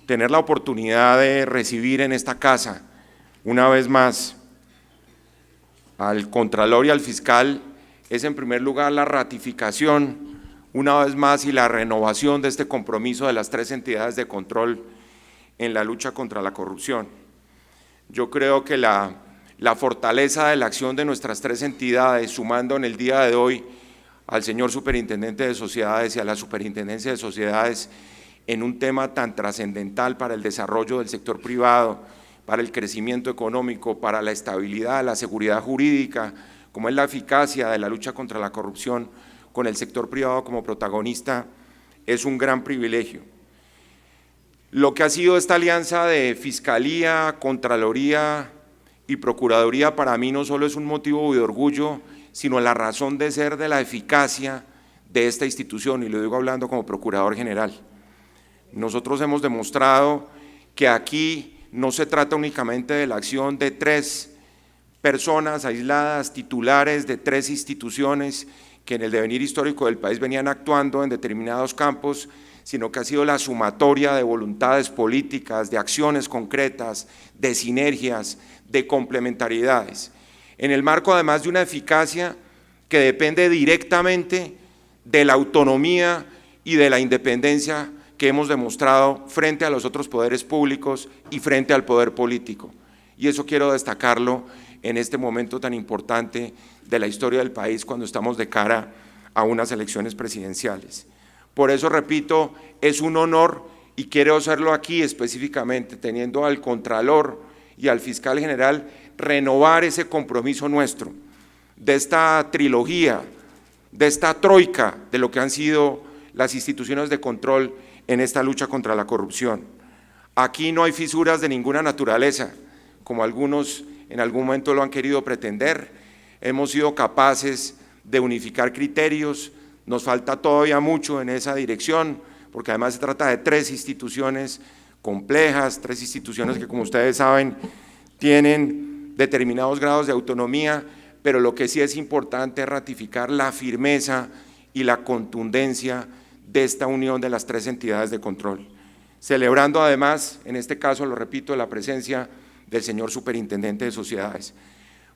tener la oportunidad de recibir en esta casa, una vez más, al Contralor y al Fiscal, es en primer lugar la ratificación, una vez más, y la renovación de este compromiso de las tres entidades de control en la lucha contra la corrupción. Yo creo que la fortaleza de la acción de nuestras tres entidades, sumando en el día de hoy al señor Superintendente de Sociedades y a la Superintendencia de Sociedades, en un tema tan trascendental para el desarrollo del sector privado, para el crecimiento económico, para la estabilidad, la seguridad jurídica, como es la eficacia de la lucha contra la corrupción, con el sector privado como protagonista, es un gran privilegio. Lo que ha sido esta alianza de Fiscalía, Contraloría y Procuraduría para mí no solo es un motivo de orgullo, sino la razón de ser de la eficacia de esta institución, y lo digo hablando como Procurador General. Nosotros hemos demostrado que aquí no se trata únicamente de la acción de tres personas aisladas, titulares de tres instituciones que en el devenir histórico del país venían actuando en determinados campos, sino que ha sido la sumatoria de voluntades políticas, de acciones concretas, de sinergias, de complementariedades, en el marco además de una eficacia que depende directamente de la autonomía y de la independencia que hemos demostrado frente a los otros poderes públicos y frente al poder político. Y eso quiero destacarlo en este momento tan importante de la historia del país, cuando estamos de cara a unas elecciones presidenciales. Por eso, repito, es un honor, y quiero hacerlo aquí específicamente, teniendo al Contralor y al Fiscal General, renovar ese compromiso nuestro, de esta trilogía, de esta troika de lo que han sido las instituciones de control en esta lucha contra la corrupción. Aquí no hay fisuras de ninguna naturaleza, como algunos en algún momento lo han querido pretender. Hemos sido capaces de unificar criterios, nos falta todavía mucho en esa dirección, porque además se trata de tres instituciones complejas, tres instituciones que, como ustedes saben, tienen determinados grados de autonomía, pero lo que sí es importante es ratificar la firmeza y la contundencia de esta unión de las tres entidades de control, celebrando además, en este caso, lo repito, la presencia del señor Superintendente de Sociedades,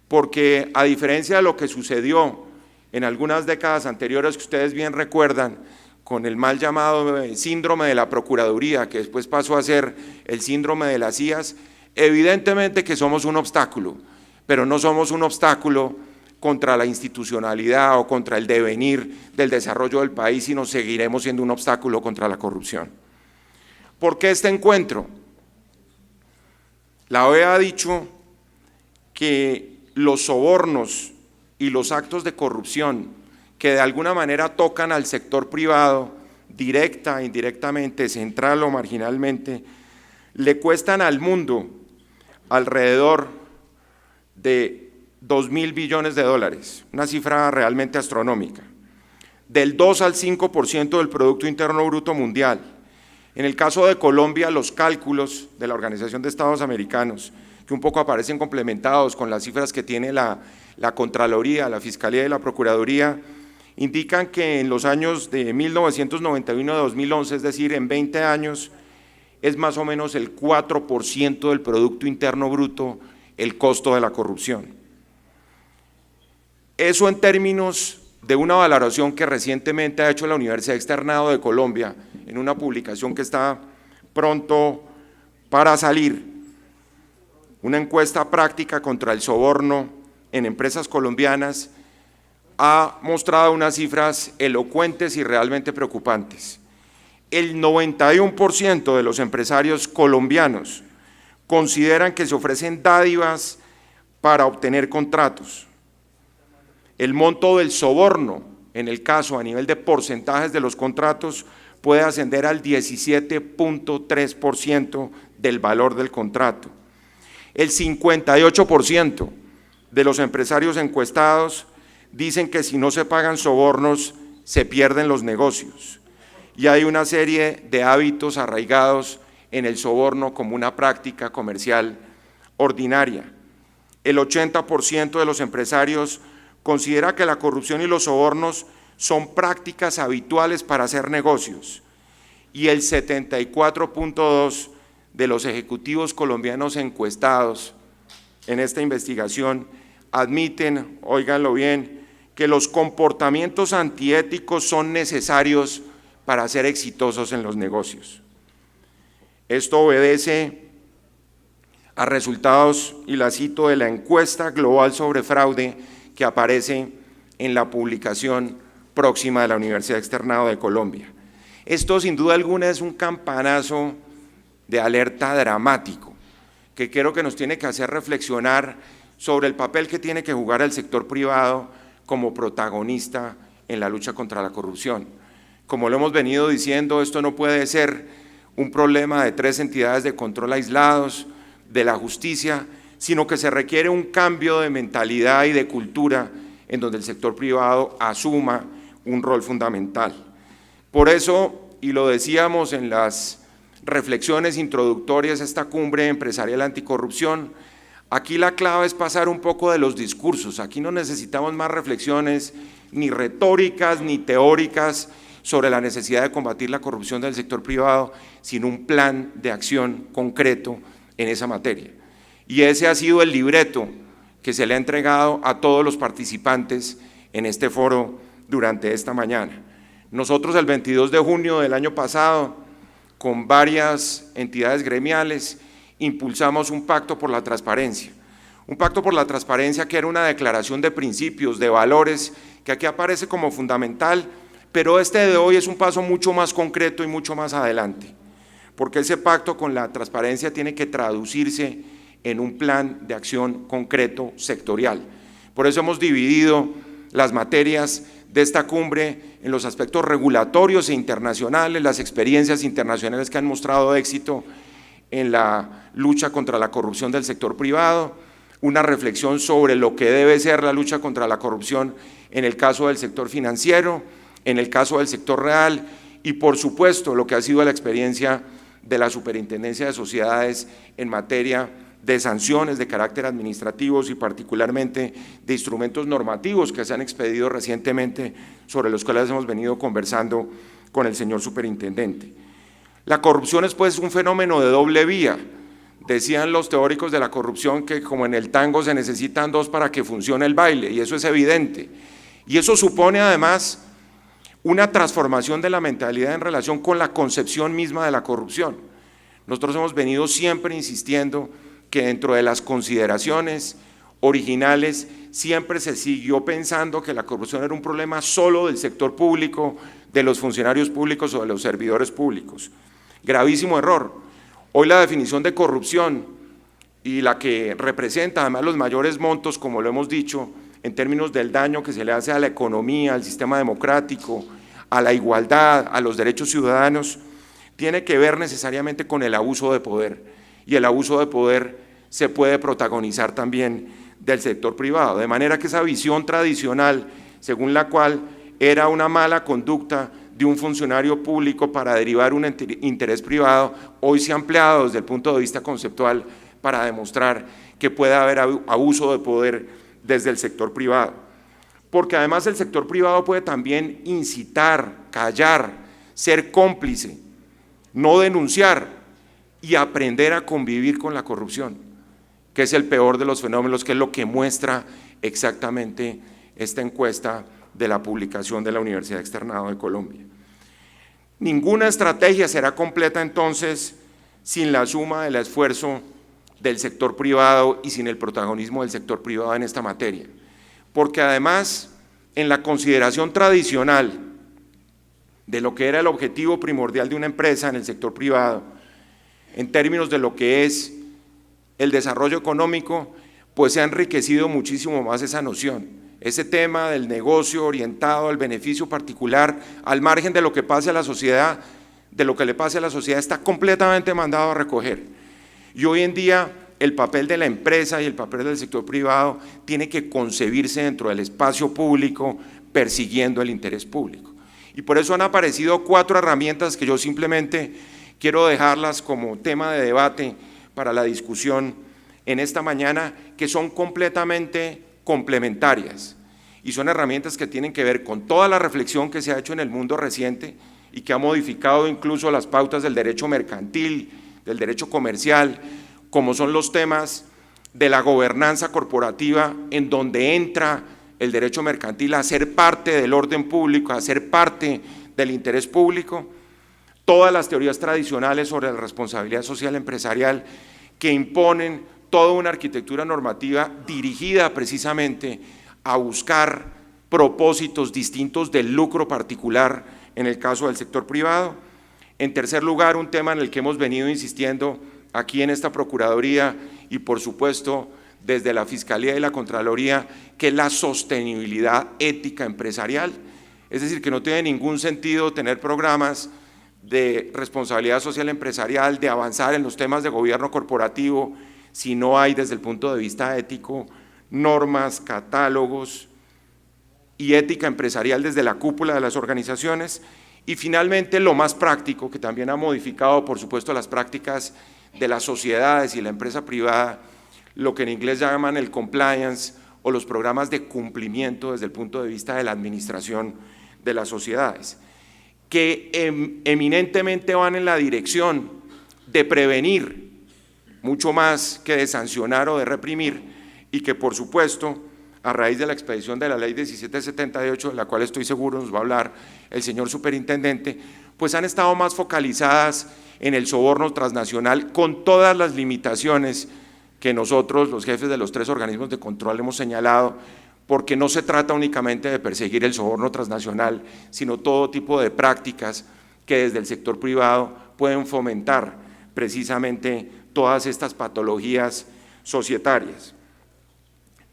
porque a diferencia de lo que sucedió en algunas décadas anteriores, que ustedes bien recuerdan, con el mal llamado síndrome de la Procuraduría, que después pasó a ser el síndrome de las IAS, evidentemente que somos un obstáculo, pero no somos un obstáculo contra la institucionalidad o contra el devenir del desarrollo del país, sino seguiremos siendo un obstáculo contra la corrupción. ¿Por qué este encuentro? La OEA ha dicho que los sobornos y los actos de corrupción que de alguna manera tocan al sector privado, directa e indirectamente, central o marginalmente, le cuestan al mundo alrededor de 2.000 billones de dólares, una cifra realmente astronómica, del 2 al 5% del Producto Interno Bruto Mundial. En el caso de Colombia, los cálculos de la Organización de Estados Americanos, que un poco aparecen complementados con las cifras que tiene la Contraloría, la Fiscalía y la Procuraduría, indican que en los años de 1991 a 2011, es decir, en 20 años, es más o menos el 4% del Producto Interno Bruto el costo de la corrupción. Eso en términos de una valoración que recientemente ha hecho la Universidad Externado de Colombia, en una publicación que está pronto para salir, una encuesta práctica contra el soborno en empresas colombianas, ha mostrado unas cifras elocuentes y realmente preocupantes. El 91% de los empresarios colombianos consideran que se ofrecen dádivas para obtener contratos. El monto del soborno, en el caso a nivel de porcentajes de los contratos, puede ascender al 17.3% del valor del contrato. El 58% de los empresarios encuestados dicen que si no se pagan sobornos, se pierden los negocios. Y hay una serie de hábitos arraigados en el soborno como una práctica comercial ordinaria. El 80% de los empresarios considera que la corrupción y los sobornos son prácticas habituales para hacer negocios, y el 74.2% de los ejecutivos colombianos encuestados en esta investigación admiten, óiganlo bien, que los comportamientos antiéticos son necesarios para ser exitosos en los negocios. Esto obedece a resultados, y la cito, de la encuesta global sobre fraude que aparece en la publicación próxima de la Universidad Externado de Colombia. Esto sin duda alguna es un campanazo de alerta dramático que creo que nos tiene que hacer reflexionar sobre el papel que tiene que jugar el sector privado como protagonista en la lucha contra la corrupción. Como lo hemos venido diciendo, esto no puede ser un problema de 3 entidades de control aislados de la justicia, sino que se requiere un cambio de mentalidad y de cultura en donde el sector privado asuma un rol fundamental. Por eso, y lo decíamos en las reflexiones introductorias a esta cumbre empresarial anticorrupción, aquí la clave es pasar un poco de los discursos. Aquí no necesitamos más reflexiones ni retóricas ni teóricas sobre la necesidad de combatir la corrupción del sector privado, sino un plan de acción concreto en esa materia. Y ese ha sido el libreto que se le ha entregado a todos los participantes en este foro durante esta mañana. Nosotros el 22 de junio del año pasado, con varias entidades gremiales, impulsamos un pacto por la transparencia. Un pacto por la transparencia que era una declaración de principios, de valores, que aquí aparece como fundamental, pero este de hoy es un paso mucho más concreto y mucho más adelante, porque ese pacto con la transparencia tiene que traducirse en un plan de acción concreto sectorial. Por eso hemos dividido las materias de esta cumbre en los aspectos regulatorios e internacionales, las experiencias internacionales que han mostrado éxito en la lucha contra la corrupción del sector privado, una reflexión sobre lo que debe ser la lucha contra la corrupción en el caso del sector financiero, en el caso del sector real y por supuesto lo que ha sido la experiencia de la Superintendencia de Sociedades en materia de sanciones de carácter administrativos y particularmente de instrumentos normativos que se han expedido recientemente, sobre los cuales hemos venido conversando con el señor superintendente. La corrupción es pues un fenómeno de doble vía. Decían los teóricos de la corrupción que como en el tango se necesitan 2 para que funcione el baile, y eso es evidente. Y eso supone además una transformación de la mentalidad en relación con la concepción misma de la corrupción. Nosotros hemos venido siempre insistiendo que dentro de las consideraciones originales siempre se siguió pensando que la corrupción era un problema solo del sector público, de los funcionarios públicos o de los servidores públicos. Gravísimo error. Hoy la definición de corrupción y la que representa además los mayores montos, como lo hemos dicho, en términos del daño que se le hace a la economía, al sistema democrático, a la igualdad, a los derechos ciudadanos, tiene que ver necesariamente con el abuso de poder. Y el abuso de poder se puede protagonizar también del sector privado. De manera que esa visión tradicional, según la cual era una mala conducta de un funcionario público para derivar un interés privado, hoy se ha ampliado desde el punto de vista conceptual para demostrar que puede haber abuso de poder desde el sector privado, porque además el sector privado puede también incitar, callar, ser cómplice, no denunciar y aprender a convivir con la corrupción, que es el peor de los fenómenos, que es lo que muestra exactamente esta encuesta de la publicación de la Universidad Externado de Colombia. Ninguna estrategia será completa entonces sin la suma del esfuerzo del sector privado y sin el protagonismo del sector privado en esta materia, porque además en la consideración tradicional de lo que era el objetivo primordial de una empresa en el sector privado, en términos de lo que es el desarrollo económico, pues se ha enriquecido muchísimo más esa noción, ese tema del negocio orientado al beneficio particular, al margen de lo que pase a la sociedad, de lo que le pase a la sociedad, está completamente mandado a recoger. Y hoy en día el papel de la empresa y el papel del sector privado tiene que concebirse dentro del espacio público, persiguiendo el interés público. Y por eso han aparecido 4 herramientas que yo simplemente quiero dejarlas como tema de debate para la discusión en esta mañana, que son completamente complementarias y son herramientas que tienen que ver con toda la reflexión que se ha hecho en el mundo reciente y que ha modificado incluso las pautas del derecho mercantil, del derecho comercial, como son los temas de la gobernanza corporativa, en donde entra el derecho mercantil a ser parte del orden público, a ser parte del interés público, todas las teorías tradicionales sobre la responsabilidad social empresarial que imponen toda una arquitectura normativa dirigida precisamente a buscar propósitos distintos del lucro particular en el caso del sector privado. En tercer lugar, un tema en el que hemos venido insistiendo aquí en esta Procuraduría y por supuesto desde la Fiscalía y la Contraloría, que es la sostenibilidad ética empresarial. Es decir, que no tiene ningún sentido tener programas de responsabilidad social empresarial, de avanzar en los temas de gobierno corporativo, si no hay desde el punto de vista ético normas, catálogos y ética empresarial desde la cúpula de las organizaciones. Y finalmente, lo más práctico, que también ha modificado por supuesto las prácticas de las sociedades y la empresa privada, lo que en inglés llaman el compliance o los programas de cumplimiento desde el punto de vista de la administración de las sociedades, que eminentemente van en la dirección de prevenir mucho más que de sancionar o de reprimir, y que por supuesto a raíz de la expedición de la ley 1778, de la cual estoy seguro nos va a hablar el señor superintendente, pues han estado más focalizadas en el soborno transnacional, con todas las limitaciones que nosotros, los jefes de los 3 organismos de control, hemos señalado, porque no se trata únicamente de perseguir el soborno transnacional, sino todo tipo de prácticas que desde el sector privado pueden fomentar precisamente todas estas patologías societarias.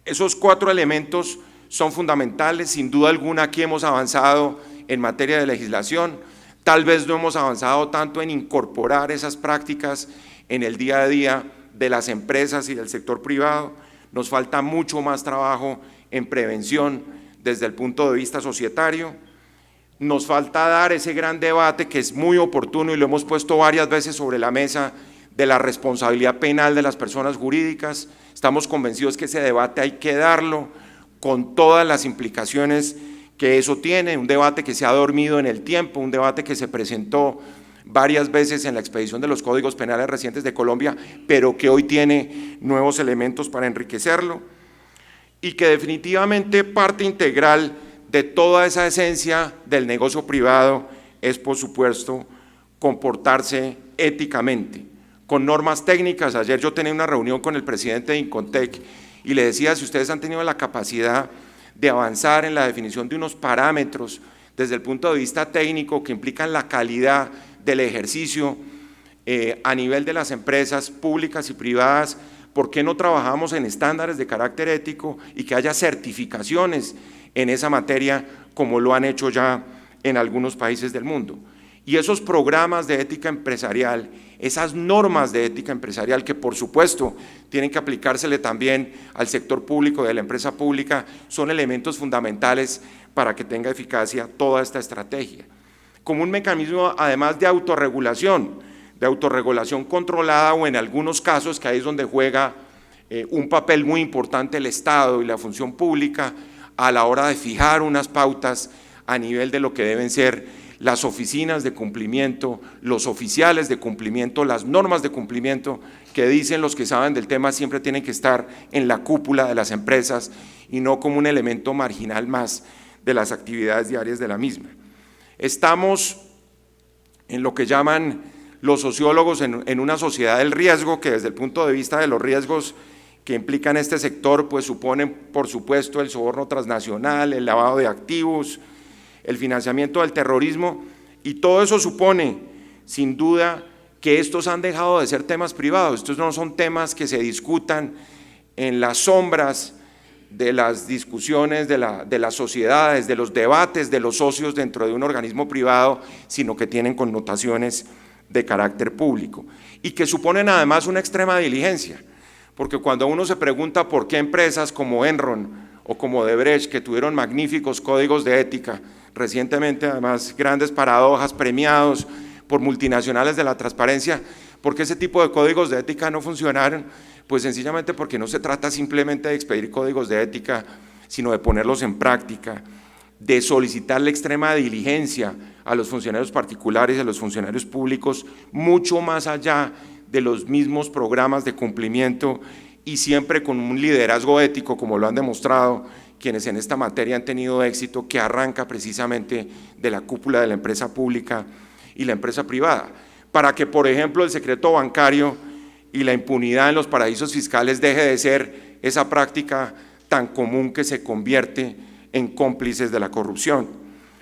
Esos 4 elementos son fundamentales, sin duda alguna aquí hemos avanzado en materia de legislación, tal vez no hemos avanzado tanto en incorporar esas prácticas en el día a día de las empresas y del sector privado, nos falta mucho más trabajo en prevención desde el punto de vista societario, nos falta dar ese gran debate que es muy oportuno y lo hemos puesto varias veces sobre la mesa de la responsabilidad penal de las personas jurídicas. Estamos convencidos que ese debate hay que darlo con todas las implicaciones que eso tiene, un debate que se ha dormido en el tiempo, un debate que se presentó varias veces en la expedición de los códigos penales recientes de Colombia, pero que hoy tiene nuevos elementos para enriquecerlo, y que definitivamente parte integral de toda esa esencia del negocio privado es, por supuesto, comportarse éticamente, con normas técnicas. Ayer yo tenía una reunión con el presidente de Incontec y le decía, si ustedes han tenido la capacidad de avanzar en la definición de unos parámetros desde el punto de vista técnico que implican la calidad del ejercicio a nivel de las empresas públicas y privadas, ¿por qué no trabajamos en estándares de carácter ético y que haya certificaciones en esa materia como lo han hecho ya en algunos países del mundo? Y esos programas de ética empresarial, esas normas de ética empresarial que por supuesto tienen que aplicársele también al sector público y a la empresa pública, son elementos fundamentales para que tenga eficacia toda esta estrategia. Como un mecanismo además de autorregulación controlada, o en algunos casos, que ahí es donde juega un papel muy importante el Estado y la función pública a la hora de fijar unas pautas a nivel de lo que deben ser las oficinas de cumplimiento, los oficiales de cumplimiento, las normas de cumplimiento que dicen los que saben del tema siempre tienen que estar en la cúpula de las empresas y no como un elemento marginal más de las actividades diarias de la misma. Estamos en lo que llaman los sociólogos en una sociedad del riesgo, que desde el punto de vista de los riesgos que implican este sector, pues suponen por supuesto el soborno transnacional, el lavado de activos, el financiamiento del terrorismo, y todo eso supone sin duda que estos han dejado de ser temas privados. Estos no son temas que se discutan en las sombras de las discusiones de las sociedades, de los debates de los socios dentro de un organismo privado, sino que tienen connotaciones de carácter público y que suponen además una extrema diligencia, porque cuando uno se pregunta por qué empresas como Enron o como Odebrecht, que tuvieron magníficos códigos de ética, recientemente además grandes paradojas premiados por multinacionales de la transparencia, ¿por qué ese tipo de códigos de ética no funcionaron? Pues sencillamente porque no se trata simplemente de expedir códigos de ética, sino de ponerlos en práctica, de solicitar la extrema diligencia a los funcionarios particulares y a los funcionarios públicos, mucho más allá de los mismos programas de cumplimiento y siempre con un liderazgo ético, como lo han demostrado quienes en esta materia han tenido éxito, que arranca precisamente de la cúpula de la empresa pública y la empresa privada, para que, por ejemplo, el secreto bancario y la impunidad en los paraísos fiscales deje de ser esa práctica tan común que se convierte en cómplices de la corrupción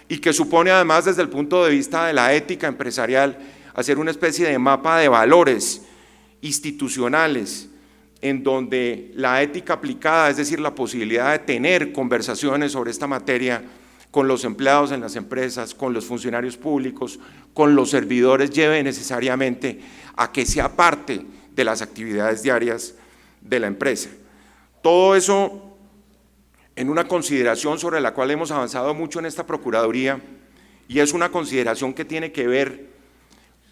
y que supone además desde el punto de vista de la ética empresarial hacer una especie de mapa de valores institucionales en donde la ética aplicada, es decir, la posibilidad de tener conversaciones sobre esta materia con los empleados en las empresas, con los funcionarios públicos, con los servidores, lleve necesariamente a que sea parte de las actividades diarias de la empresa. Todo eso en una consideración sobre la cual hemos avanzado mucho en esta Procuraduría, y es una consideración que tiene que ver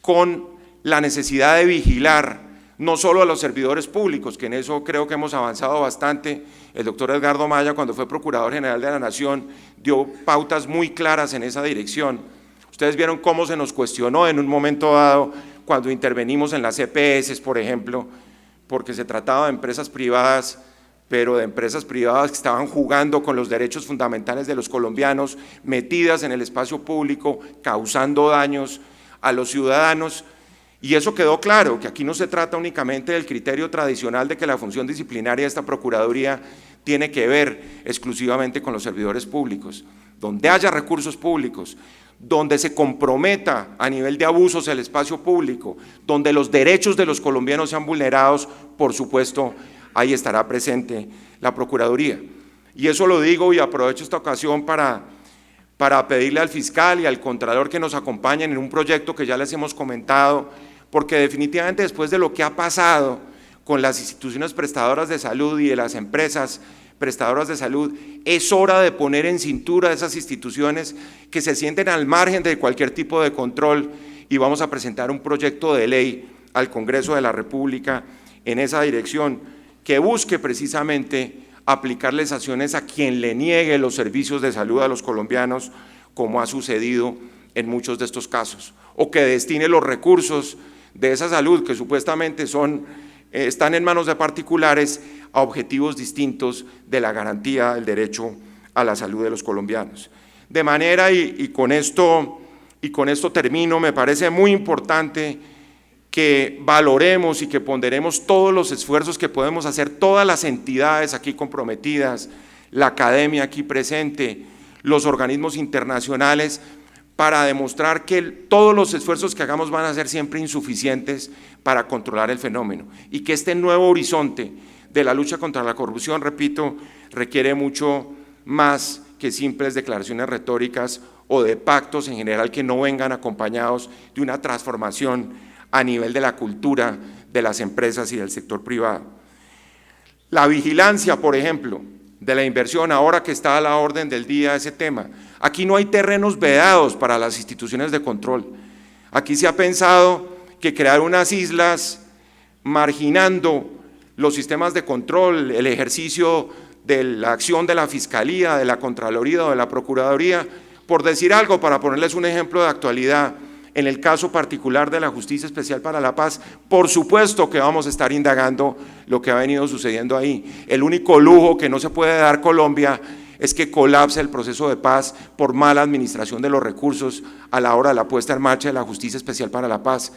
con la necesidad de vigilar no solo a los servidores públicos, que en eso creo que hemos avanzado bastante. El doctor Edgardo Maya, cuando fue Procurador General de la Nación, dio pautas muy claras en esa dirección. Ustedes vieron cómo se nos cuestionó en un momento dado cuando intervenimos en las EPS, por ejemplo, porque se trataba de empresas privadas, pero de empresas privadas que estaban jugando con los derechos fundamentales de los colombianos, metidas en el espacio público, causando daños a los ciudadanos. Y eso quedó claro, que aquí no se trata únicamente del criterio tradicional de que la función disciplinaria de esta Procuraduría tiene que ver exclusivamente con los servidores públicos. Donde haya recursos públicos, donde se comprometa a nivel de abusos el espacio público, donde los derechos de los colombianos sean vulnerados, por supuesto, ahí estará presente la Procuraduría. Y eso lo digo y aprovecho esta ocasión para pedirle al fiscal y al contralor que nos acompañen en un proyecto que ya les hemos comentado, porque definitivamente después de lo que ha pasado con las instituciones prestadoras de salud y de las empresas prestadoras de salud, es hora de poner en cintura a esas instituciones que se sienten al margen de cualquier tipo de control, y vamos a presentar un proyecto de ley al Congreso de la República en esa dirección, que busque precisamente aplicarles sanciones a quien le niegue los servicios de salud a los colombianos, como ha sucedido en muchos de estos casos, o que destine los recursos de esa salud que supuestamente están en manos de particulares a objetivos distintos de la garantía del derecho a la salud de los colombianos. De manera, y con esto termino, me parece muy importante que valoremos y que ponderemos todos los esfuerzos que podemos hacer todas las entidades aquí comprometidas, la academia aquí presente, los organismos internacionales, para demostrar que todos los esfuerzos que hagamos van a ser siempre insuficientes para controlar el fenómeno, y que este nuevo horizonte de la lucha contra la corrupción, repito, requiere mucho más que simples declaraciones retóricas o de pactos en general que no vengan acompañados de una transformación a nivel de la cultura de las empresas y del sector privado. La vigilancia, por ejemplo, de la inversión, ahora que está a la orden del día ese tema. Aquí no hay terrenos vedados para las instituciones de control. Aquí se ha pensado que crear unas islas marginando los sistemas de control, el ejercicio de la acción de la Fiscalía, de la Contraloría o de la Procuraduría, por decir algo, para ponerles un ejemplo de actualidad. En el caso particular de la Justicia Especial para la Paz, por supuesto que vamos a estar indagando lo que ha venido sucediendo ahí. El único lujo que no se puede dar Colombia es que colapse el proceso de paz por mala administración de los recursos a la hora de la puesta en marcha de la Justicia Especial para la Paz.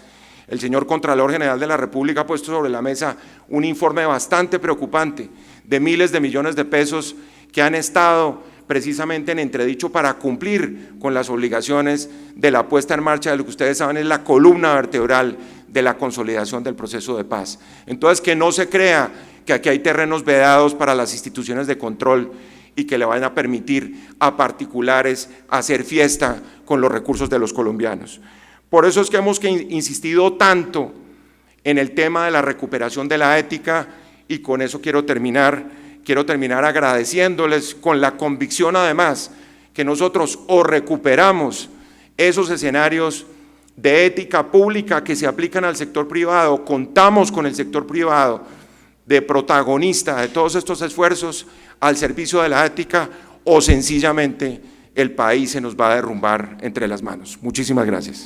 El señor Contralor General de la República ha puesto sobre la mesa un informe bastante preocupante de miles de millones de pesos que han estado precisamente en entredicho para cumplir con las obligaciones de la puesta en marcha de lo que ustedes saben es la columna vertebral de la consolidación del proceso de paz. Entonces, que no se crea que aquí hay terrenos vedados para las instituciones de control y que le van a permitir a particulares hacer fiesta con los recursos de los colombianos. Por eso es que hemos insistido tanto en el tema de la recuperación de la ética, y con eso quiero terminar agradeciéndoles con la convicción además que nosotros o recuperamos esos escenarios de ética pública que se aplican al sector privado, contamos con el sector privado de protagonista de todos estos esfuerzos al servicio de la ética, o sencillamente el país se nos va a derrumbar entre las manos. Muchísimas gracias.